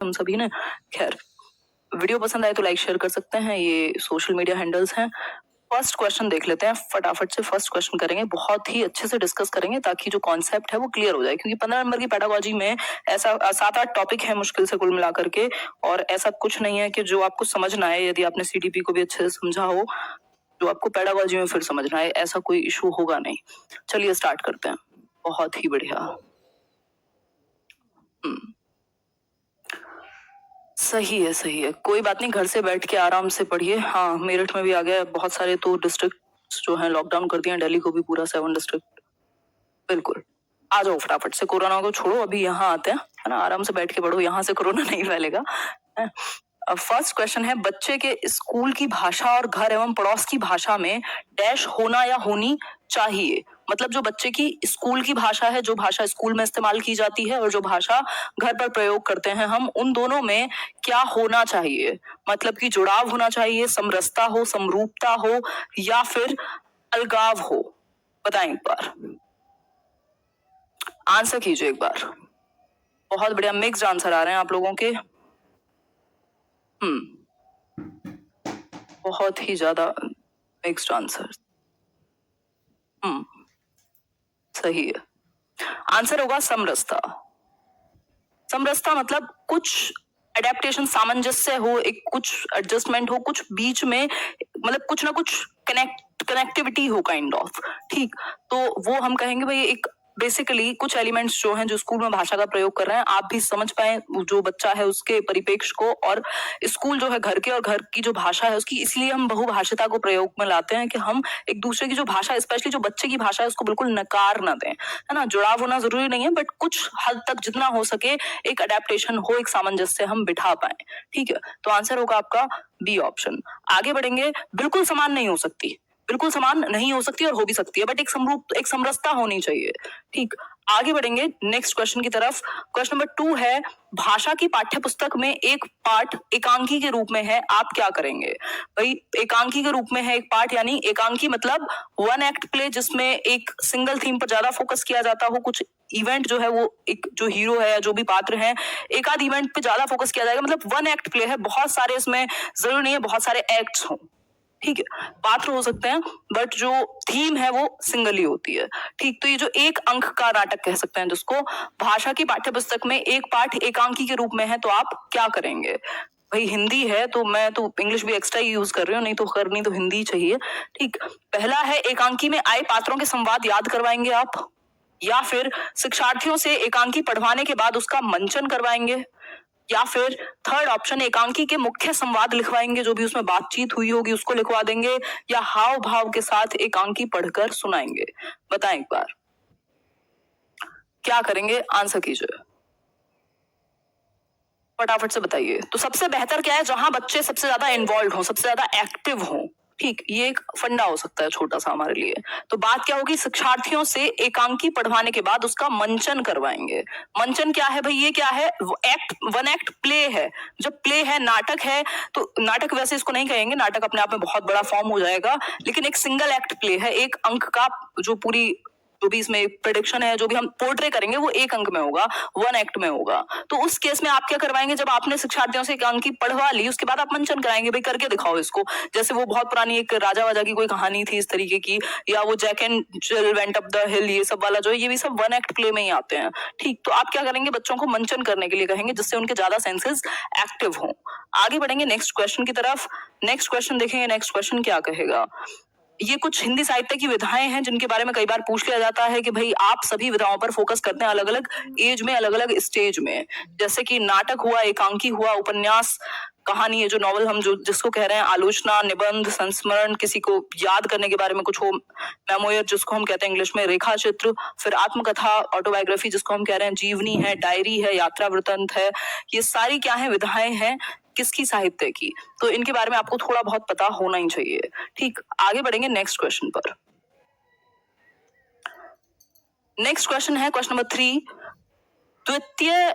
हम सभी ने। खैर, वीडियो पसंद आए तो लाइक शेयर कर सकते हैं, ये सोशल मीडिया हैंडल्स हैं। फर्स्ट क्वेश्चन देख लेते हैं, फटाफट से फर्स्ट क्वेश्चन करेंगे, बहुत ही अच्छे से डिस्कस करेंगे ताकि जो कॉन्सेप्ट है वो क्लियर हो जाए, क्योंकि 15 नंबर की पेडागोजी में ऐसा 7-8 टॉपिक है मुश्किल से कुल मिलाकर के, और ऐसा कुछ नहीं है कि जो आपको समझना है, यदि आपने सीडीपी को भी अच्छे से समझा हो, जो आपको पेडागोजी में फिर समझना है, ऐसा कोई इशू होगा नहीं। चलिए स्टार्ट करते हैं। बहुत ही बढ़िया। सही है, सही है, कोई बात नहीं, घर से बैठ के आराम से पढ़िए। हाँ, मेरठ में भी आ गया बहुत सारे, तो डिस्ट्रिक्ट जो हैं लॉकडाउन कर दिए, दिल्ली को भी पूरा 7 डिस्ट्रिक्ट। बिल्कुल, आ जाओ फटाफट से, कोरोना को छोड़ो, अभी यहाँ आते हैं, है ना, आराम से बैठ के पढ़ो, यहाँ से कोरोना नहीं फैलेगा। फर्स्ट क्वेश्चन है, बच्चे के स्कूल की भाषा और घर एवं पड़ोस की भाषा में डैश होना या होनी चाहिए। मतलब जो बच्चे की स्कूल की भाषा है, जो भाषा स्कूल में इस्तेमाल की जाती है, और जो भाषा घर पर प्रयोग करते हैं हम, उन दोनों में क्या होना चाहिए। मतलब कि जुड़ाव होना चाहिए, समरसता हो, समरूपता हो, या फिर अलगाव हो। बताएं एक बार, आंसर कीजिए एक बार। बहुत बढ़िया, मिक्स्ड आंसर आ रहे हैं आप लोगों के। बहुत ही ज्यादा मिक्स्ड आंसर। सही है, आंसर होगा समरसता। समरसता मतलब कुछ एडेप्टेशन, सामंजस्य हो, एक कुछ एडजस्टमेंट हो, कुछ बीच में, मतलब कुछ ना कुछ कनेक्टिविटी हो, काइंड ऑफ। ठीक, तो वो हम कहेंगे भाई एक बेसिकली कुछ एलिमेंट्स जो हैं, जो स्कूल में भाषा का प्रयोग कर रहे हैं, आप भी समझ पाए जो बच्चा है उसके परिपेक्ष को, और स्कूल जो है घर के, और घर की जो भाषा है उसकी, इसलिए हम बहुभाषिता को प्रयोग में लाते हैं कि हम एक दूसरे की जो भाषा, स्पेशली जो बच्चे की भाषा है, उसको बिल्कुल नकार ना दें, है ना। जुड़ाव होना जरूरी नहीं है, बट कुछ हद तक जितना हो सके एक अडेप्टेशन हो, एक सामंजस्य हम बिठा पाए। ठीक है, तो आंसर होगा आपका बी ऑप्शन। आगे बढ़ेंगे, बिल्कुल समान नहीं हो सकती, बिल्कुल समान नहीं हो सकती, और हो भी सकती है, बट एक समरूप, एक समरसता होनी चाहिए। ठीक, आगे बढ़ेंगे नेक्स्ट क्वेश्चन की तरफ। क्वेश्चन नंबर 2 है, भाषा की पाठ्य पुस्तक में एक पाठ एकांकी के रूप में है, आप क्या करेंगे। भाई एकांकी के रूप में है एक पाठ, यानी एकांकी मतलब 1 एक्ट प्ले, जिसमें एक सिंगल थीम पर ज्यादा फोकस किया जाता हो, कुछ इवेंट जो है वो, एक जो हीरो है या जो भी पात्र है, एक आध इवेंट पे ज्यादा फोकस किया जाएगा, मतलब 1 एक्ट प्ले है, बहुत सारे इसमें जरूरी नहीं है बहुत सारे एक्ट्स हों। ठीक है, पात्र हो सकते हैं, बट जो थीम है वो सिंगल ही होती है। ठीक, तो ये जो एक अंक का नाटक कह सकते हैं जिसको, भाषा की पाठ्य पुस्तक में एक पाठ एकांकी के रूप में है, तो आप क्या करेंगे। भाई हिंदी है तो मैं तो इंग्लिश भी एक्स्ट्रा ही यूज कर रही हूँ, नहीं तो करनी तो हिंदी चाहिए। ठीक, पहला है, एकांकी में आए पात्रों के संवाद याद करवाएंगे आप, या फिर शिक्षार्थियों से एकांकी पढ़वाने के बाद उसका मंचन करवाएंगे, या फिर थर्ड ऑप्शन, एकांकी के मुख्य संवाद लिखवाएंगे, जो भी उसमें बातचीत हुई होगी उसको लिखवा देंगे, या हाव भाव के साथ एकांकी पढ़कर सुनाएंगे। बताएं एक बार, क्या करेंगे, आंसर कीजिए फटाफट से बताइए। तो सबसे बेहतर क्या है, जहां बच्चे सबसे ज्यादा इन्वॉल्व हो, सबसे ज्यादा एक्टिव हो। ठीक, ये एक फंडा हो सकता है छोटा सा हमारे लिए। तो बात क्या होगी, शिक्षार्थियों से एकांकी पढ़वाने के बाद उसका मंचन करवाएंगे। मंचन क्या है भाई, ये क्या है, एक्ट 1 एक्ट प्ले है। जब प्ले है, नाटक है, तो नाटक वैसे इसको नहीं कहेंगे, नाटक अपने आप में बहुत बड़ा फॉर्म हो जाएगा, लेकिन एक सिंगल एक्ट प्ले है, एक अंक का, जो पूरी जो भी इसमें प्रेडिक्शन है, जो भी हम पोर्ट्रे करेंगे वो एक अंक में होगा, 1 एक्ट में होगा। तो उस केस में आप क्या करवाएंगे, जब आपने शिक्षार्थियों से एकांकी पढ़वा ली, उसके बाद आप मंचन कराएंगे, भाई करके दिखाओ इसको। जैसे वो बहुत पुरानी एक राजा वाजा की कोई कहानी थी इस तरीके की, या वो Jack and Jill went up the hill, ये सब वाला जो है, ये भी सब 1 एक्ट प्ले में ही आते हैं। ठीक, तो आप क्या करेंगे, बच्चों को मंचन करने के लिए कहेंगे, जिससे उनके ज्यादा सेंसेस एक्टिव हों। आगे बढ़ेंगे नेक्स्ट क्वेश्चन की तरफ। नेक्स्ट क्वेश्चन देखेंगे, नेक्स्ट क्वेश्चन क्या कहेगा। ये कुछ हिंदी साहित्य की विधाएं हैं जिनके बारे में कई बार पूछ लिया जाता है कि भाई आप सभी विधाओं पर फोकस करते हैं अलग अलग एज में, अलग अलग स्टेज में। जैसे कि नाटक हुआ, एकांकी हुआ, उपन्यास, कहानी है, जो नॉवल हम जो जिसको कह रहे हैं, आलोचना, निबंध, संस्मरण, किसी को याद करने के बारे में कुछ हो, मेमोयर जिसको हम कहते हैं इंग्लिश में, रेखा चित्र, फिर आत्मकथा, ऑटोबायोग्राफी जिसको हम कह रहे हैं, जीवनी है, डायरी है, यात्रा वृत्तांत है, ये सारी क्या है, विधाएं हैं, किसकी, साहित्य की। तो इनके बारे में आपको थोड़ा बहुत पता होना ही चाहिए। ठीक, आगे बढ़ेंगे नेक्स्ट क्वेश्चन पर। नेक्स्ट क्वेश्चन है क्वेश्चन नंबर 3, द्वितीय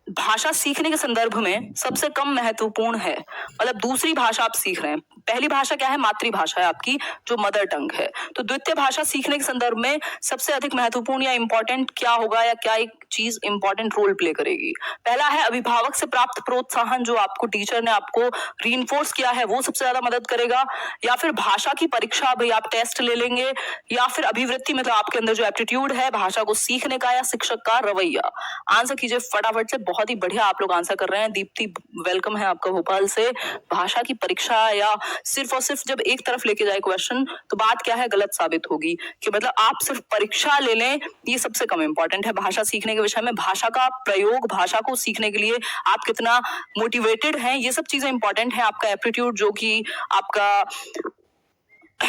भाषा सीखने के संदर्भ में सबसे कम महत्वपूर्ण है, मतलब दूसरी भाषा आप सीख रहे हैं, पहली भाषा क्या है, मातृभाषा है आपकी, जो मदर टंग है। तो द्वितीय भाषा सीखने के संदर्भ में सबसे अधिक महत्वपूर्ण या इंपॉर्टेंट क्या होगा, या क्या एक चीज इंपॉर्टेंट रोल प्ले करेगी। पहला है अभिभावक से प्राप्त प्रोत्साहन, जो आपको टीचर ने आपको रीइंफोर्स किया है वो सबसे ज्यादा मदद करेगा, या फिर भाषा की परीक्षा, भाई आप टेस्ट ले लेंगे, या फिर अभिवृत्ति मतलब आपके अंदर जो एप्टीट्यूड है भाषा को सीखने का, या शिक्षक का रवैया। आंसर कीजिए फटाफट से, बहुत ही बढ़िया आप लोग आंसर कर रहे हैं। दीप्ति वेलकम है आपका भोपाल से। भाषा की परीक्षा या सिर्फ और सिर्फ जब एक तरफ लेके जाए क्वेश्चन तो बात क्या है गलत साबित होगी, कि मतलब आप सिर्फ परीक्षा ले लें ये सबसे कम इंपॉर्टेंट है भाषा सीखने के विषय में। भाषा का प्रयोग, भाषा को सीखने के लिए आप कितना मोटिवेटेड हैं, ये सब चीजें इंपॉर्टेंट है। आपका एप्टीट्यूड, जो कि आपका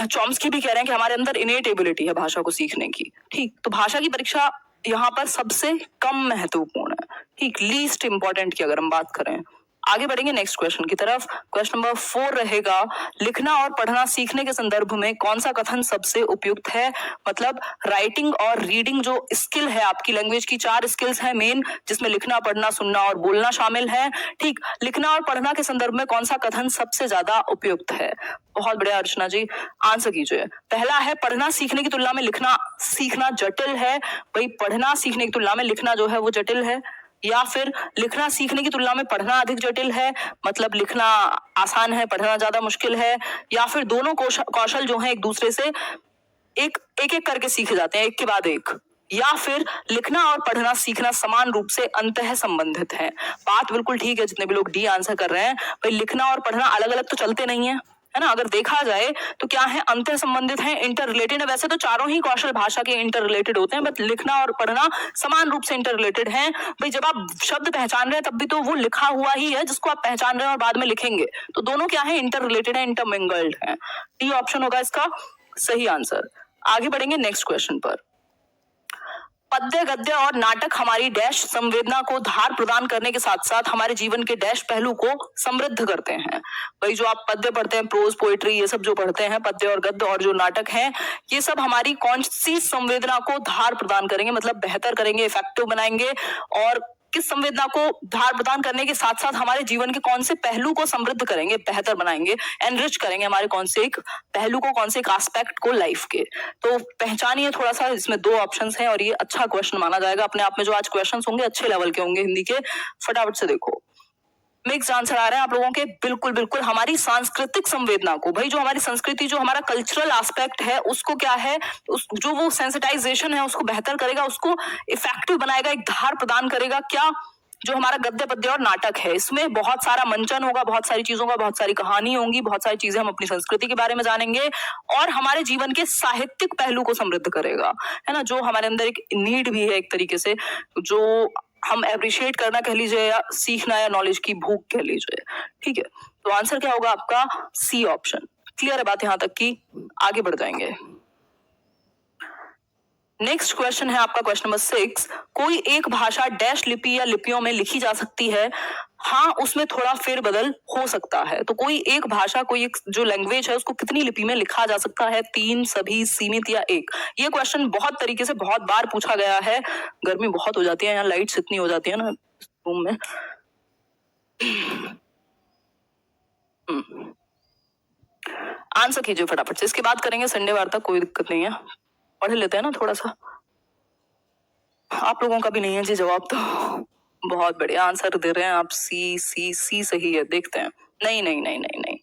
चॉम्स्की भी कह रहे हैं कि हमारे अंदर इनेट एबिलिटी है भाषा को सीखने की। ठीक, तो भाषा की परीक्षा यहाँ पर सबसे कम महत्वपूर्ण है। ठीक, लीस्ट इंपॉर्टेंट की अगर हम बात करें। आगे बढ़ेंगे नेक्स्ट क्वेश्चन की तरफ। क्वेश्चन नंबर 4 रहेगा, लिखना और पढ़ना सीखने के संदर्भ में कौन सा कथन सबसे उपयुक्त है। मतलब राइटिंग और रीडिंग जो स्किल है आपकी, लैंग्वेज की 4 स्किल्स है मेन, जिसमें लिखना, पढ़ना, सुनना और बोलना शामिल है। ठीक, लिखना और पढ़ना के संदर्भ में कौन सा कथन सबसे ज्यादा उपयुक्त है। बहुत बढ़िया अर्चना जी, आंसर कीजिए। पहला है, पढ़ना सीखने की तुलना में लिखना सीखना जटिल है। भाई पढ़ना सीखने की तुलना में लिखना जो है वो जटिल है, या फिर लिखना सीखने की तुलना में पढ़ना अधिक जटिल है, मतलब लिखना आसान है पढ़ना ज्यादा मुश्किल है, या फिर दोनों कौशल जो है एक दूसरे से एक एक करके सीखे जाते हैं, एक के बाद एक, या फिर लिखना और पढ़ना सीखना समान रूप से अंतः संबंधित है। बात बिल्कुल ठीक है जितने भी लोग डी आंसर कर रहे हैं। भाई लिखना और पढ़ना अलग अलग तो चलते नहीं है, है ना। अगर देखा जाए तो क्या है, अंतर संबंधित है, इंटर रिलेटेड है। वैसे तो चारों ही कौशल भाषा के इंटर रिलेटेड होते हैं, बट लिखना और पढ़ना समान रूप से इंटर रिलेटेड हैं। भाई जब आप शब्द पहचान रहे हैं तब भी तो वो लिखा हुआ ही है जिसको आप पहचान रहे हैं और बाद में लिखेंगे, तो दोनों क्या है, इंटर रिलेटेड है, इंटरमिंगल्ड है। डी ऑप्शन होगा इसका सही आंसर। आगे बढ़ेंगे नेक्स्ट क्वेश्चन पर। पद्य, गद्य और नाटक हमारी डैश संवेदना को धार प्रदान करने के साथ साथ हमारे जीवन के डैश पहलू को समृद्ध करते हैं। भाई जो आप पद्य पढ़ते हैं, प्रोज, पोएट्री, ये सब जो पढ़ते हैं, पद्य और गद्य और जो नाटक हैं, ये सब हमारी कौन सी संवेदना को धार प्रदान करेंगे, मतलब बेहतर करेंगे, इफेक्टिव बनाएंगे, और किस संवेदना को धार प्रदान करने के साथ साथ हमारे जीवन के कौन से पहलू को समृद्ध करेंगे, बेहतर बनाएंगे, एनरिच करेंगे हमारे कौन से एक पहलू को, कौन से एक एस्पेक्ट को लाइफ के। तो पहचानिए थोड़ा सा, इसमें 2 ऑप्शंस हैं और ये अच्छा क्वेश्चन माना जाएगा अपने आप में। जो आज क्वेश्चंस होंगे अच्छे लेवल के होंगे हिंदी के। फटाफट से देखो, मिक्स आंसर आ रहे हैं आप लोगों के। बिल्कुल बिल्कुल, हमारी सांस्कृतिक संवेदना को, भाई जो हमारी संस्कृति, जो हमारा कल्चरल एस्पेक्ट है, उसको क्या है, जो वो सेंसिटाइजेशन है उसको बेहतर करेगा, उसको इफेक्टिव बनाएगा, एक धार प्रदान करेगा। क्या, जो हमारा गद्य, पद्य और नाटक है, इसमें बहुत सारा मंचन होगा, बहुत सारी चीजों का, बहुत सारी कहानी होंगी, बहुत सारी चीजें हम अपनी संस्कृति के बारे में जानेंगे, और हमारे जीवन के साहित्यिक पहलू को समृद्ध करेगा, है ना। जो हमारे अंदर एक नीड भी है एक तरीके से, जो हम अप्रिशिएट करना कह लीजिए, या सीखना, या नॉलेज की भूख कह लीजिए। ठीक है, तो आंसर क्या होगा आपका सी ऑप्शन। क्लियर है बात यहां तक की? आगे बढ़ जाएंगे। नेक्स्ट क्वेश्चन है आपका क्वेश्चन नंबर 6। कोई एक भाषा डैश लिपि या लिपियों में लिखी जा सकती है, हाँ उसमें थोड़ा फेरबदल हो सकता है। तो कोई एक भाषा, कोई एक जो लैंग्वेज है उसको कितनी लिपि में लिखा जा सकता है, 3, सभी, सीमित या एक। ये क्वेश्चन बहुत तरीके से बहुत बार पूछा गया है। गर्मी बहुत हो जाती है, यहाँ लाइट्स इतनी हो जाती है ना रूम में। आंसर कीजिए फटाफट से, इसके बाद करेंगे संडे वार तक, कोई दिक्कत नहीं है, पढ़ लेते हैं ना थोड़ा सा। आप लोगों का भी नहीं है जी जवाब, तो बहुत बढ़िया आंसर दे रहे हैं आप। सी सी सी सही है, देखते हैं। नहीं नहीं नहीं नहीं नहीं,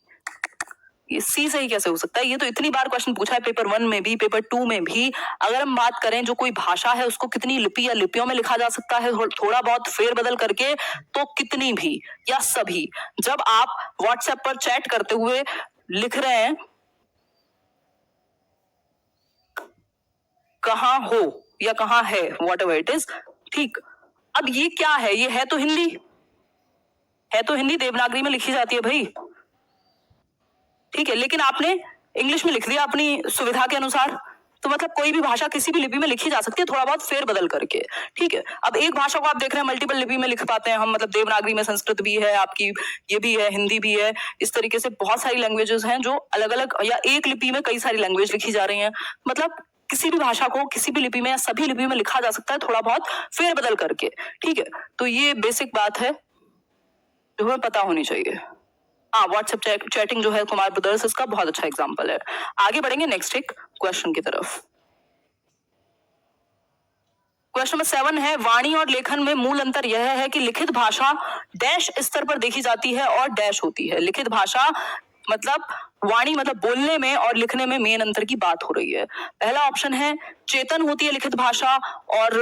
ये सी सही कैसे हो सकता है? ये तो इतनी बार क्वेश्चन पूछा है, पेपर 1 में भी, पेपर 2 में भी। अगर हम बात करें जो कोई भाषा है उसको कितनी लिपि या लिपियों में लिखा जा सकता है, थोड़ा बहुत फेरबदल करके, तो कितनी भी या सभी। जब आप व्हाट्सएप पर चैट करते हुए लिख रहे हैं कहाँ हो या कहाँ है, वॉट एवर इट इज, ठीक। अब ये क्या है, ये है तो हिंदी, है तो हिंदी, देवनागरी में लिखी जाती है भाई, ठीक है, लेकिन आपने इंग्लिश में लिख दिया अपनी सुविधा के अनुसार। तो मतलब कोई भी भाषा किसी भी लिपि में लिखी जा सकती है, थोड़ा बहुत फेर बदल करके, ठीक है। अब एक भाषा को आप देख रहे हैं मल्टीपल लिपि में लिख पाते हैं हम, मतलब देवनागरी में संस्कृत भी है आपकी, ये भी है, हिंदी भी है। इस तरीके से बहुत सारी लैंग्वेजेस हैं जो अलग अलग, या एक लिपि में कई सारी लैंग्वेज लिखी जा रही हैं। मतलब किसी भी भाषा को किसी भी लिपि में या सभी लिपि में लिखा जा सकता है, थोड़ा बहुत फेर बदल करके, ठीक है। तो ये बेसिक बात है जो हमें पता होनी चाहिए। हाँ, व्हाट्सएप चैटिंग जो है कुमार ब्रदर्स, इसका बहुत अच्छा एग्जांपल है। आगे बढ़ेंगे नेक्स्ट एक क्वेश्चन की तरफ। क्वेश्चन नंबर 7 है, वाणी और लेखन में मूल अंतर यह है कि लिखित भाषा डैश स्तर पर देखी जाती है और डैश होती है। लिखित भाषा मतलब वाणी मतलब बोलने में और लिखने में मेन अंतर की बात हो रही है। पहला ऑप्शन है चेतन होती है लिखित भाषा और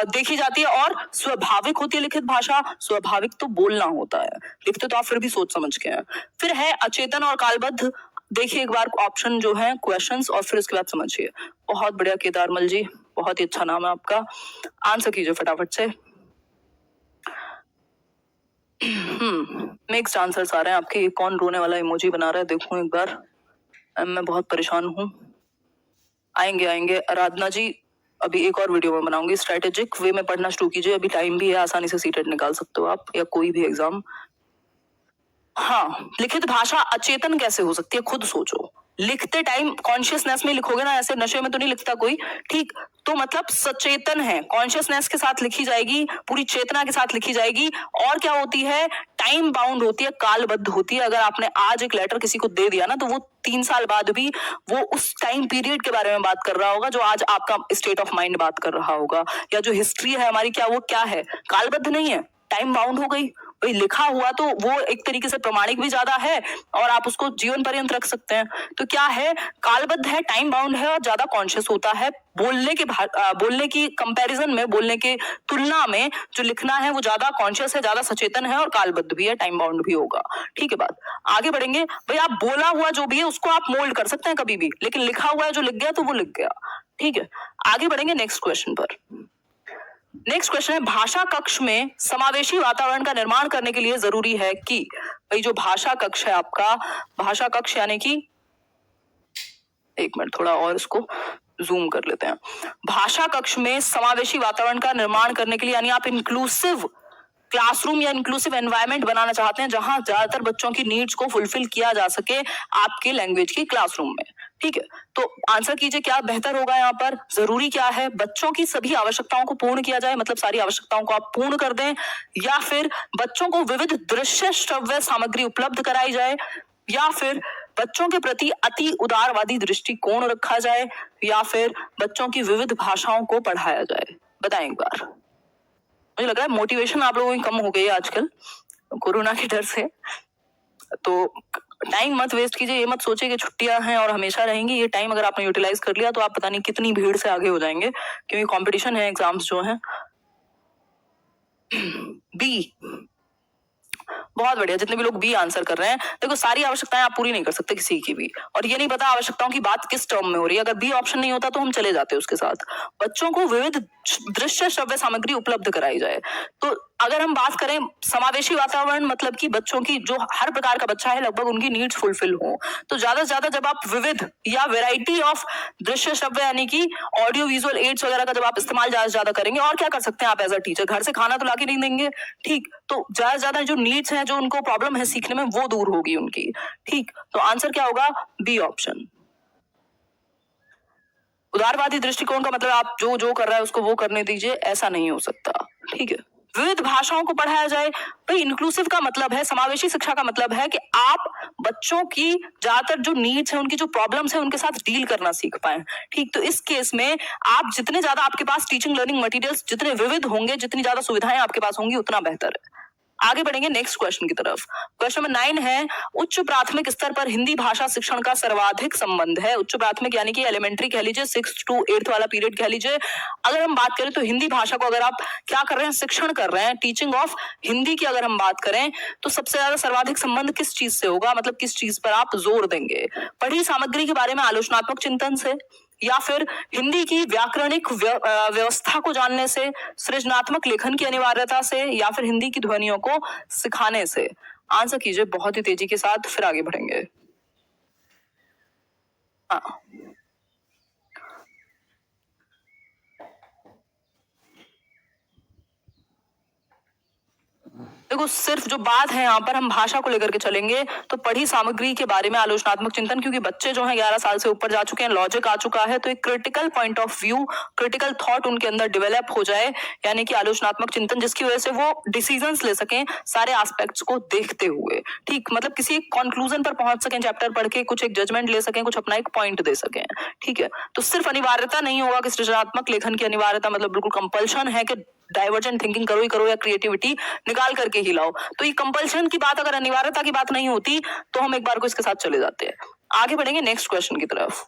देखी जाती है, और स्वाभाविक होती है लिखित भाषा। स्वाभाविक तो बोलना होता है, लिखते तो आप फिर भी सोच समझ के हैं। फिर है अचेतन और कालबद्ध। देखिए एक बार ऑप्शन जो है क्वेश्चंस और फिर उसके बाद समझिए। बहुत बढ़िया केदारमल जी, बहुत ही अच्छा नाम है आपका। आंसर कीजिए फटाफट से। मिक्स्ड आंसर्स आ रहे हैं आपके। कौन रोने वाला इमोजी बना रहा है देखूं एक बार। मैं बहुत परेशान हूँ। आएंगे आएंगे आराधना जी, अभी एक और वीडियो में बनाऊंगी। स्ट्रेटेजिक वे में पढ़ना शुरू कीजिए, अभी टाइम भी है, आसानी से सीटेट निकाल सकते हो आप या कोई भी एग्जाम। हाँ, लिखित भाषा अचेतन कैसे हो सकती है, खुद सोचो। लिखते टाइम कॉन्शियसनेस में लिखोगे ना, ऐसे नशे में तो नहीं लिखता कोई, ठीक? तो मतलब सचेतन है, कॉन्शियसनेस के साथ लिखी जाएगी, पूरी चेतना के साथ लिखी जाएगी। और क्या होती है, टाइम बाउंड होती है, कालबद्ध होती है। अगर आपने आज एक लेटर किसी को दे दिया ना, तो वो 3 साल बाद भी वो उस टाइम पीरियड के बारे में बात कर रहा होगा जो आज आपका स्टेट ऑफ माइंड बात कर रहा होगा। या जो हिस्ट्री है हमारी, क्या वो क्या है, कालबद्ध नहीं है, टाइम बाउंड हो गई। भाई लिखा हुआ तो वो एक तरीके से प्रमाणिक भी ज्यादा है और आप उसको जीवन पर्यंत रख सकते हैं। तो क्या है, कालबद्ध है, टाइम बाउंड है और ज्यादा कॉन्शियस होता है। बोलने की कंपैरिजन में, बोलने के तुलना में जो लिखना है वो ज्यादा कॉन्शियस है, ज्यादा सचेतन है और कालबद्ध भी है, टाइम बाउंड भी होगा। ठीक है बात, आगे बढ़ेंगे। भाई आप बोला हुआ जो भी है उसको आप मोल्ड कर सकते हैं कभी भी, लेकिन लिखा हुआ है जो लिख गया तो वो लिख गया। ठीक है, आगे बढ़ेंगे नेक्स्ट क्वेश्चन पर। नेक्स्ट क्वेश्चन है, भाषा कक्ष में समावेशी वातावरण का निर्माण करने के लिए जरूरी है कि, भाई जो भाषा कक्ष है आपका, भाषा कक्ष यानी कि, एक मिनट थोड़ा और इसको जूम कर लेते हैं। भाषा कक्ष में समावेशी वातावरण का निर्माण करने के लिए, यानी आप इंक्लूसिव क्लासरूम या इंक्लूसिव एनवायरनमेंट बनाना चाहते हैं जहां ज्यादातर बच्चों की नीड्स को फुलफिल किया जा सके आपके लैंग्वेज की क्लासरूम में। ठीक है, तो आंसर कीजिए क्या बेहतर होगा यहाँ पर। जरूरी क्या है, बच्चों की सभी आवश्यकताओं को पूर्ण किया जाए, मतलब सारी आवश्यकताओं को आप पूर्ण कर दें, या फिर बच्चों को विविध दृश्य श्रव्य सामग्री उपलब्ध कराई जाए, या फिर बच्चों के प्रति अति उदारवादी दृष्टिकोण रखा जाए, या फिर बच्चों की विविध भाषाओं को पढ़ाया जाए। बताएं एक बार। मुझे लग रहा है मोटिवेशन आप लोगों की कम हो गई है आजकल कोरोना के डर से। तो टाइम मत वेस्ट कीजिए, ये मत सोचिए कि छुट्टियां हैं और हमेशा रहेंगी। ये टाइम अगर आपने यूटिलाइज कर लिया तो आप पता नहीं कितनी भीड़ से आगे हो जाएंगे, क्योंकि कंपटीशन है, एग्जाम्स जो हैं। बी, बहुत बढ़िया, जितने भी लोग बी आंसर कर रहे हैं। देखो सारी आवश्यकताएं आप पूरी नहीं कर सकते किसी की भी, और ये नहीं पता आवश्यकताओं की बात किस टर्म में हो रही है। अगर बी ऑप्शन नहीं होता तो हम चले जाते उसके साथ। बच्चों को विविध दृश्य श्रव्य सामग्री उपलब्ध कराई जाए। तो अगर हम बात करें समावेशी वातावरण, मतलब कि बच्चों की, जो हर प्रकार का बच्चा है लगभग उनकी नीड्स फुलफिल हो, तो ज्यादा से ज्यादा जब आप विविध या वेराइटी ऑफ दृश्य श्रव्य यानी कि ऑडियो विजुअल एड्स वगैरह का जब आप इस्तेमाल ज्यादा से ज्यादा करेंगे, और क्या कर सकते हैं आप एज अ टीचर, घर से खाना तो लाके नहीं देंगे, ठीक? तो ज्यादा से ज्यादा जो नीड्स हैं, जो उनको प्रॉब्लम है सीखने में, वो दूर होगी उनकी। ठीक, तो आंसर क्या होगा, बी ऑप्शन। उदारवादी दृष्टिकोण का मतलब आप जो जो कर रहा है उसको वो करने दीजिए, ऐसा नहीं हो सकता। ठीक है, विविध भाषाओं को पढ़ाया जाए। भाई इंक्लूसिव का मतलब है, समावेशी शिक्षा का मतलब है कि आप बच्चों की ज्यादातर जो नीड्स है, उनकी जो प्रॉब्लम्स है, उनके साथ डील करना सीख पाए। ठीक, तो इस केस में आप जितने ज्यादा आपके पास टीचिंग लर्निंग मटेरियल्स जितने विविध होंगे, जितनी ज्यादा सुविधाएं आपके पास होंगी, उतना बेहतर है। आगे बढ़ेंगे नेक्स्ट क्वेश्चन की तरफ। क्वेश्चन नंबर 9 है, उच्च प्राथमिक स्तर पर हिंदी भाषा शिक्षण का सर्वाधिक संबंध है। उच्च प्राथमिक यानी कि एलिमेंट्री कह लीजिए, 6 to 8 वाला पीरियड कह लीजिए। अगर हम बात करें तो हिंदी भाषा को अगर आप क्या कर रहे हैं, शिक्षण कर रहे हैं, टीचिंग ऑफ हिंदी की अगर हम बात करें, तो सबसे ज्यादा सर्वाधिक संबंध किस चीज से होगा, मतलब किस चीज पर आप जोर देंगे? पढ़ी सामग्री के बारे में आलोचनात्मक चिंतन से, या फिर हिंदी की व्याकरणिक व्यवस्था को जानने से, सृजनात्मक लेखन की अनिवार्यता से, या फिर हिंदी की ध्वनियों को सिखाने से? आंसर कीजिए बहुत ही तेजी के साथ, फिर आगे बढ़ेंगे। हाँ, देखो सिर्फ जो बात है यहाँ पर हम भाषा को लेकर के चलेंगे तो पढ़ी सामग्री के बारे में आलोचनात्मक चिंतन, क्योंकि बच्चे जो हैं 11 साल से ऊपर जा चुके हैं, लॉजिक आ चुका है, तो एक critical point of view, critical thought उनके अंदर डेवलप हो जाए, यानी कि आलोचनात्मक चिंतन, जिसकी वजह से वो डिसीजंस ले सकें सारे एस्पेक्ट्स को देखते हुए। ठीक, मतलब किसी एक कंक्लूजन पर पहुंच सकें, चैप्टर पढ़ के कुछ एक जजमेंट ले सकें, कुछ अपना एक पॉइंट दे सकें। ठीक है, तो सिर्फ अनिवार्यता नहीं होगा कि सृजनात्मक लेखन की अनिवार्यता मतलब बिल्कुल कंपल्शन है कि डाइवर्जेंट थिंकिंग करो ही करो या क्रिएटिविटी निकाल करके ही लाओ। तो ये कंपल्शन की बात, अगर अनिवार्यता की बात नहीं होती तो हम एक बार को इसके साथ चले जाते हैं। आगे बढ़ेंगे नेक्स्ट क्वेश्चन की तरफ।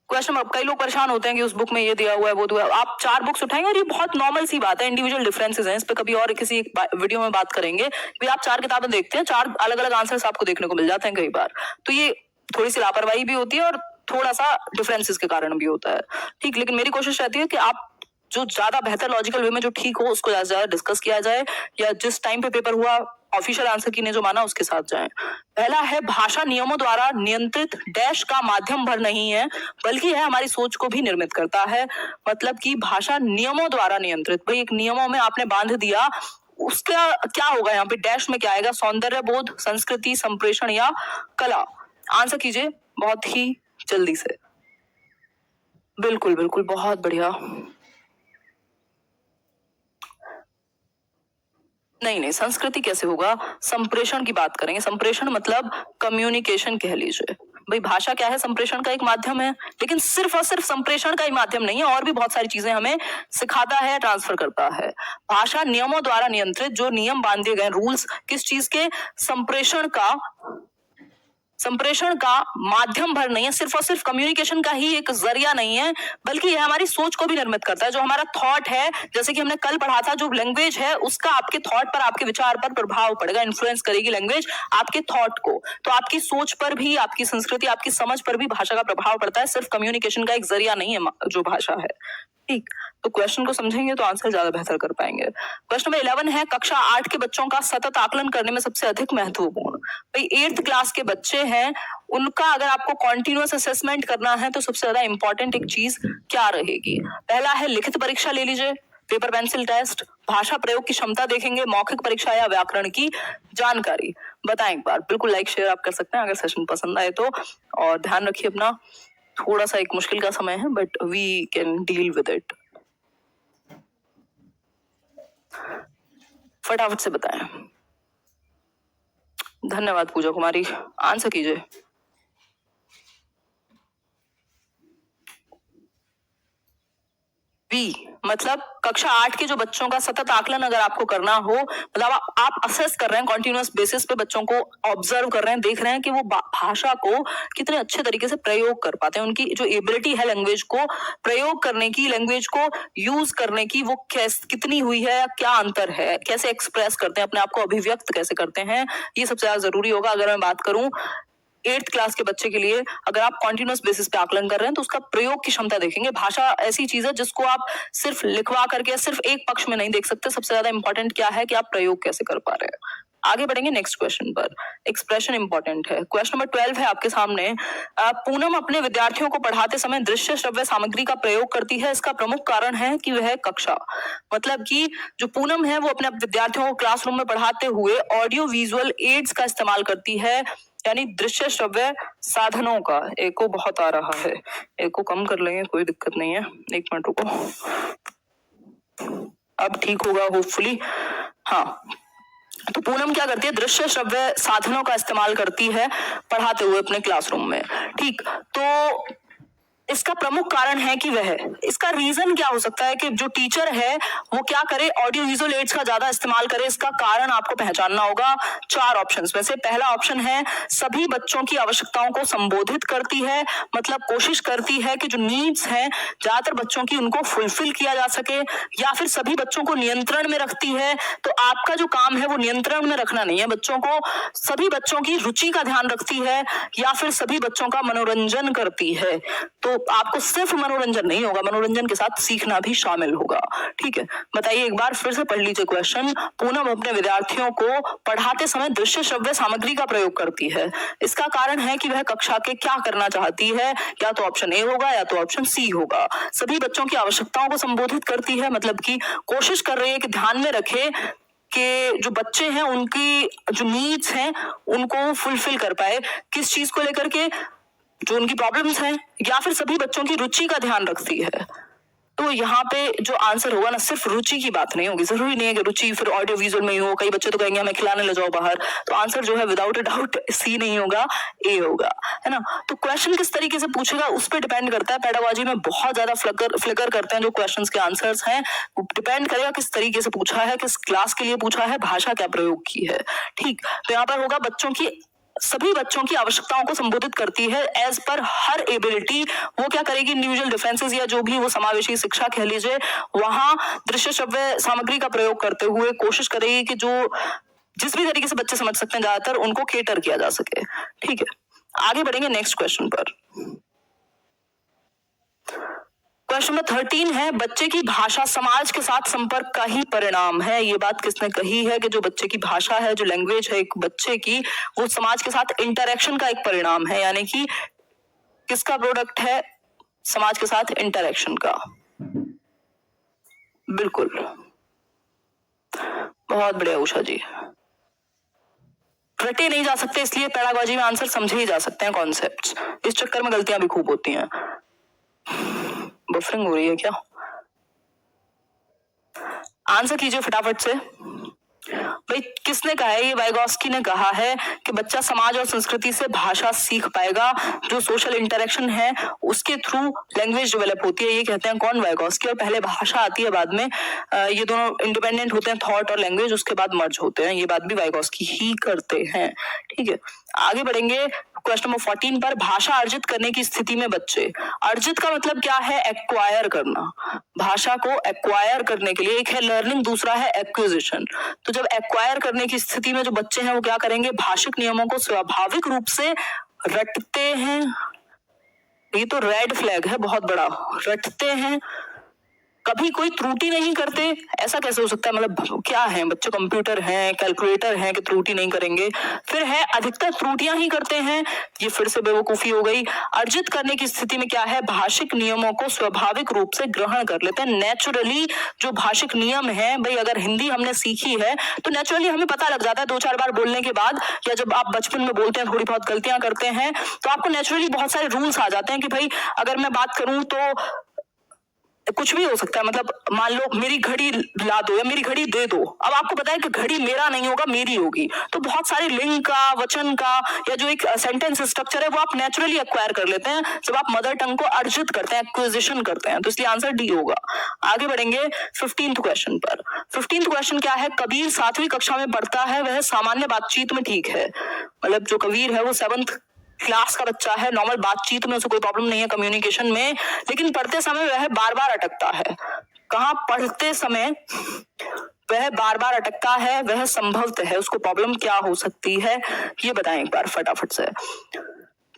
क्वेश्चन, अब कई लोग परेशान होते हैं कि उस बुक में ये दिया हुआ है वो दिया हुआ है। आप 4 बुक्स उठाएंगे और ये बहुत नॉर्मल सी बात है, इंडिविजुअल डिफरेंसेस हैं, इस पे कभी और किसी एक वीडियो में बात करेंगे। भी आप 4 किताबें देखते हैं, 4 अलग अलग आंसर्स आपको देखने को मिल जाते हैं कई बार, तो ये थोड़ी सी लापरवाही भी होती है और थोड़ा सा डिफरेंसेस के कारण भी होता है। ठीक, लेकिन मेरी कोशिश रहती है कि आप जो ज्यादा बेहतर लॉजिकल वे में जो ठीक हो उसको ज्यादा डिस्कस किया जाए, या जिस टाइम पे पेपर हुआ ऑफिशियल आंसर की ने जो माना उसके साथ जाएं। पहला है, भाषा नियमों द्वारा नियंत्रित डैश का माध्यम भर नहीं है बल्कि यह हमारी सोच को भी निर्मित करता है। मतलब कि भाषा नियमों द्वारा नियंत्रित, भाई एक नियमों में आपने बांध दिया, उसका क्या होगा यहाँ पे, डैश में क्या आएगा, सौंदर्य बोध, संस्कृति, संप्रेषण या कला। आंसर कीजिए बहुत ही जल्दी से। बिल्कुल बिल्कुल, बहुत बढ़िया। नहीं, संस्कृति कैसे होगा, संप्रेषण की बात करेंगे। संप्रेषण मतलब कम्युनिकेशन कह लीजिए। भाई भाषा क्या है, संप्रेषण का एक माध्यम है, लेकिन सिर्फ और सिर्फ संप्रेषण का ही माध्यम नहीं है, और भी बहुत सारी चीजें हमें सिखाता है, ट्रांसफर करता है। भाषा नियमों द्वारा नियंत्रित, जो नियम बांधे गए, रूल्स, किस चीज के, संप्रेषण का माध्यम भर नहीं है, सिर्फ और सिर्फ कम्युनिकेशन का ही एक जरिया नहीं है, बल्कि यह हमारी सोच को भी निर्मित करता है। जो हमारा थॉट है, जैसे कि हमने कल पढ़ा था, जो लैंग्वेज है उसका आपके थॉट पर, आपके विचार पर प्रभाव पड़ेगा, इन्फ्लुएंस करेगी लैंग्वेज आपके थॉट को। तो आपकी सोच पर भी, आपकी संस्कृति, आपकी समझ पर भी भाषा का प्रभाव पड़ता है, सिर्फ कम्युनिकेशन का एक जरिया नहीं है जो भाषा है। ठीक, तो क्वेश्चन को समझेंगे तो आंसर ज्यादा बेहतर कर पाएंगे। क्वेश्चन नंबर 11 है, कक्षा 8 के बच्चों का सतत आकलन करने में सबसे अधिक महत्वपूर्ण। भाई 8th क्लास के बच्चे हैं, उनका अगर आपको कॉन्टिन्यूअस असेसमेंट करना है तो सबसे ज्यादा इंपॉर्टेंट एक चीज क्या रहेगी। पहला है लिखित परीक्षा ले लीजिए, पेपर पेंसिल टेस्ट, भाषा प्रयोग की क्षमता देखेंगे, मौखिक परीक्षा या व्याकरण की जानकारी। बताएं एक बार, बिल्कुल लाइक शेयर आप कर सकते हैं अगर सेशन पसंद आए तो, और ध्यान रखिए अपना, थोड़ा सा एक मुश्किल का समय है but we can deal with it. फटाफट से बताएं। धन्यवाद पूजा कुमारी, आंसर कीजिए। बी, मतलब कक्षा 8 के जो बच्चों का सतत आकलन अगर आपको करना हो, मतलब आप असेस कर रहे हैं, कॉन्टिन्यूअस बेसिस पे बच्चों को ऑब्जर्व कर रहे हैं, देख रहे हैं कि वो भाषा को कितने अच्छे तरीके से प्रयोग कर पाते हैं, उनकी जो एबिलिटी है लैंग्वेज को प्रयोग करने की, लैंग्वेज को यूज करने की, वो कितनी हुई है, क्या अंतर है, कैसे एक्सप्रेस करते हैं अपने आप को, अभिव्यक्त कैसे करते हैं, ये सबसे ज्यादा जरूरी होगा। अगर मैं बात करूं 8th क्लास के बच्चे के लिए, अगर आप कॉन्टिन्यूअस बेसिस पे आकलन कर रहे हैं तो उसका प्रयोग की क्षमता देखेंगे। भाषा ऐसी चीज है जिसको आप सिर्फ लिखवा करके, सिर्फ एक पक्ष में नहीं देख सकते, सबसे ज्यादा इंपॉर्टेंट क्या है कि आप प्रयोग कैसे कर पा रहे हैं। आगे बढ़ेंगे नेक्स्ट क्वेश्चन पर। एक्सप्रेशन इंपॉर्टेंट है। क्वेश्चन नंबर 12 है आपके सामने, पूनम अपने विद्यार्थियों को पढ़ाते समय दृश्य श्रव्य सामग्री का प्रयोग करती है, इसका प्रमुख कारण है कि वह कक्षा, मतलब कि जो पूनम है वो अपने विद्यार्थियों को क्लासरूम में पढ़ाते हुए ऑडियो विजुअल एड्स का इस्तेमाल करती है, यानी दृश्य श्रव्य साधनों का। एको बहुत आ रहा है, एको कम कर लेंगे, कोई दिक्कत नहीं है, 1 मिनट रुको, अब ठीक होगा होपफुली। हाँ, तो पूनम क्या करती है, दृश्य श्रव्य साधनों का इस्तेमाल करती है पढ़ाते हुए अपने क्लासरूम में। ठीक, तो इसका प्रमुख कारण है कि वह, इसका रीजन क्या हो सकता है कि जो टीचर है वो क्या करे, ऑडियो विजुअल एड्स का ज्यादा इस्तेमाल करे। इसका कारण आपको पहचानना होगा 4 ऑप्शंस में से। पहला ऑप्शन है सभी बच्चों की आवश्यकताओं को संबोधित करती है, मतलब कोशिश करती है कि जो नीड्स हैं ज्यादातर बच्चों की उनको फुलफिल किया जा सके, या फिर सभी बच्चों को नियंत्रण में रखती है। तो आपका जो काम है वो नियंत्रण में रखना नहीं है बच्चों को, सभी बच्चों की रुचि का ध्यान रखती है, या फिर सभी बच्चों का मनोरंजन करती है। तो आपको सिर्फ मनोरंजन नहीं होगा, मनोरंजन के साथ सीखना भी शामिल होगा। ठीक है, बताइए एक बार फिर से पढ़ लीजिए क्वेश्चन। पूनम अपने विद्यार्थियों को पढ़ाते समय दृश्य श्रव्य सामग्री का प्रयोग करती है। इसका कारण है कि वह कक्षा के क्या करना चाहती है, या तो ऑप्शन ए होगा या तो ऑप्शन सी होगा। सभी बच्चों की आवश्यकताओं को संबोधित करती है, मतलब कि कोशिश कर रही है कि ध्यान में रखे कि जो बच्चे हैं उनकी जो नीड्स हैं उनको फुलफिल कर पाए, किस चीज को लेकर के जो उनकी प्रॉब्लम्स हैं, या फिर सभी बच्चों की रुचि का ध्यान रखती है। तो यहाँ पे जो आंसर होगा ना, सिर्फ रुचि की बात नहीं होगी, जरूरी नहीं है कि रुचि फिर ऑडियो विजुअल में ही हो। कई बच्चे तो कहेंगे हमें खिलाने ले जाओ बाहर, तो आंसर जो है विदाउट अ डाउट सी नहीं होगा, ए होगा, है ना। तो क्वेश्चन किस तरीके से पूछेगा उस पर डिपेंड करता है। पेडागोजी में बहुत ज्यादा फ्लिकर करते हैं जो क्वेश्चंस के आंसर्स हैं, डिपेंड करेगा किस तरीके से पूछा है, किस क्लास के लिए पूछा है, भाषा क्या प्रयोग की है। ठीक, तो यहाँ पर होगा सभी बच्चों की आवश्यकताओं को संबोधित करती है एज पर हर एबिलिटी। वो क्या करेगी, इंडिविजुअल डिफरेंसेस या जो भी वो समावेशी शिक्षा कह लीजिए, वहां दृश्य श्रव्य सामग्री का प्रयोग करते हुए कोशिश करेगी कि जो जिस भी तरीके से बच्चे समझ सकते हैं ज्यादातर उनको केटर किया जा सके। ठीक है, आगे बढ़ेंगे नेक्स्ट क्वेश्चन पर। क्वेश्चन नंबर 13 है, बच्चे की भाषा समाज के साथ संपर्क का ही परिणाम है। ये बात किसने कही है कि जो बच्चे की भाषा है, जो लैंग्वेज है एक बच्चे की, वो समाज के साथ इंटरेक्शन का एक परिणाम है, यानी कि किसका प्रोडक्ट है, समाज के साथ इंटरेक्शन का। बिल्कुल, बहुत बढ़िया उषा जी। रटे नहीं जा सकते, इसलिए पेडागोजी में आंसर समझे ही जा सकते हैं कॉन्सेप्ट्स, इस चक्कर में गलतियां भी खूब होती हैं। बफरिंग हो रही है क्या? आंसर कीजिए फटाफट से भाई। किसने कहा है? ये वाइगोस्की ने कहा है कि बच्चा समाज और संस्कृति से भाषा सीख पाएगा, जो सोशल इंटरेक्शन है उसके थ्रू लैंग्वेज डेवलप होती है। ये कहते हैं कौन? वाइगोस्की। और पहले भाषा आती है बाद में, ये दोनों इंडिपेंडेंट होते हैं, थॉट और लैंग्वेज, उसके बाद मर्ज होते हैं। ये बात भी वाइगोस्की ही करते हैं। ठीक है, आगे बढ़ेंगे क्वेश्चन नंबर 14 पर। भाषा अर्जित करने की स्थिति में बच्चे, अर्जित का मतलब क्या है? एक्वायर करना। भाषा को एक्वायर करने के लिए एक है लर्निंग, दूसरा है एक्विजिशन। तो जब एक्वायर करने की स्थिति में जो बच्चे हैं वो क्या करेंगे? भाषिक नियमों को स्वाभाविक रूप से रटते हैं। ये तो रेड फ्लैग है बहुत बड़ा, रटते हैं, कभी कोई त्रुटि नहीं करते। ऐसा कैसे हो सकता है? मतलब क्या है, बच्चे कंप्यूटर हैं, कैलकुलेटर हैं कि त्रुटि नहीं करेंगे? फिर है अधिकतर त्रुटियां ही करते हैं, ये फिर से बेवकूफी हो गई। अर्जित करने की स्थिति में क्या है? भाषिक नियमों को स्वाभाविक रूप से ग्रहण कर लेते हैं। नेचुरली जो भाषिक नियम है, भाई अगर हिंदी हमने सीखी है तो नेचुरली हमें पता लग जाता है 2-4 बार बोलने के बाद, या जब आप बचपन में बोलते हैं थोड़ी बहुत गलतियां करते हैं तो आपको नेचुरली बहुत सारे रूल्स आ जाते हैं कि भाई अगर मैं बात करूं तो कुछ भी हो सकता है। मतलब मान लो मेरी घड़ी ला दो या मेरी घड़ी दे दो, अब आपको पता है कि घड़ी मेरा नहीं होगा, मेरी होगी, तो बहुत सारे लिंग का, वचन का, या जो एक सेंटेंस स्ट्रक्चर है वो आप नेचुरली एक्वायर कर लेते हैं जब आप मदर टंग को अर्जित करते हैं, एक्विजिशन करते हैं। तो इसलिए आंसर डी होगा। आगे बढ़ेंगे 15th क्वेश्चन पर। 15th क्वेश्चन क्या है? कबीर 7वीं कक्षा में पढ़ता है, वह सामान्य बातचीत में ठीक है। मतलब जो कबीर है वो 7th क्लास का बच्चा है, नॉर्मल बातचीत में उसे कोई प्रॉब्लम नहीं है, कम्युनिकेशन में, लेकिन पढ़ते समय वह बार बार अटकता है। कहाँ? पढ़ते समय वह बार बार अटकता है, वह संभवतः है, उसको प्रॉब्लम क्या हो सकती है ये बताएं एक बार फटाफट से।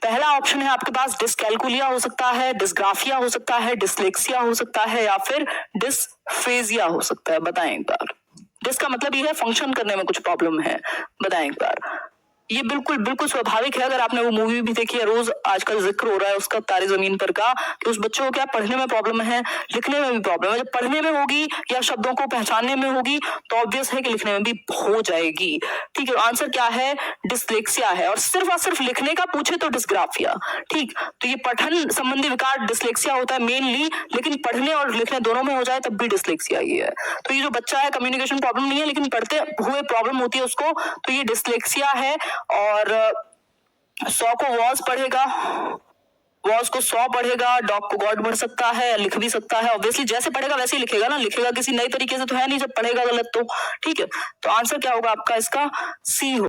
पहला ऑप्शन है आपके पास डिसकैलकुलिया हो सकता है, डिसग्राफिया हो सकता है, डिसलेक्सिया हो सकता है, या फिर डिसफेजिया हो सकता है। बताएं एक बार। डिस का मतलब ये है फंक्शन करने में कुछ प्रॉब्लम है। बताएं एक बार। ये बिल्कुल बिल्कुल स्वाभाविक है। अगर आपने वो मूवी भी देखी है, रोज आजकल जिक्र हो रहा है उसका, तारे जमीन पर का, कि उस बच्चों को क्या पढ़ने में प्रॉब्लम है, लिखने में भी प्रॉब्लम है। जब पढ़ने में होगी या शब्दों को पहचानने में होगी तो ऑब्वियस है कि लिखने में भी हो जाएगी। ठीक है, आंसर क्या है? डिसलेक्सिया है। और सिर्फ लिखने का पूछे तो डिसग्राफिया। ठीक, तो ये पठन संबंधी विकार डिसलेक्सिया होता है मेनली, लेकिन पढ़ने और लिखने दोनों में हो जाए तब भी डिसलेक्सिया ही है। तो ये जो बच्चा है कम्युनिकेशन प्रॉब्लम नहीं है, लेकिन पढ़ते हुए प्रॉब्लम होती है उसको, तो ये डिसलेक्सिया है। और 100 को वॉज पढ़ेगा, वॉज को 100 पढ़ेगा, डॉग को गॉड पढ़ सकता है, लिख भी सकता है। ऑब्वियसली जैसे पढ़ेगा वैसे ही लिखेगा ना, लिखेगा किसी नए तरीके से तो है नहीं जब पढ़ेगा गलत तो। ठीक है, तो आंसर क्या होगा आपका इसका? सी।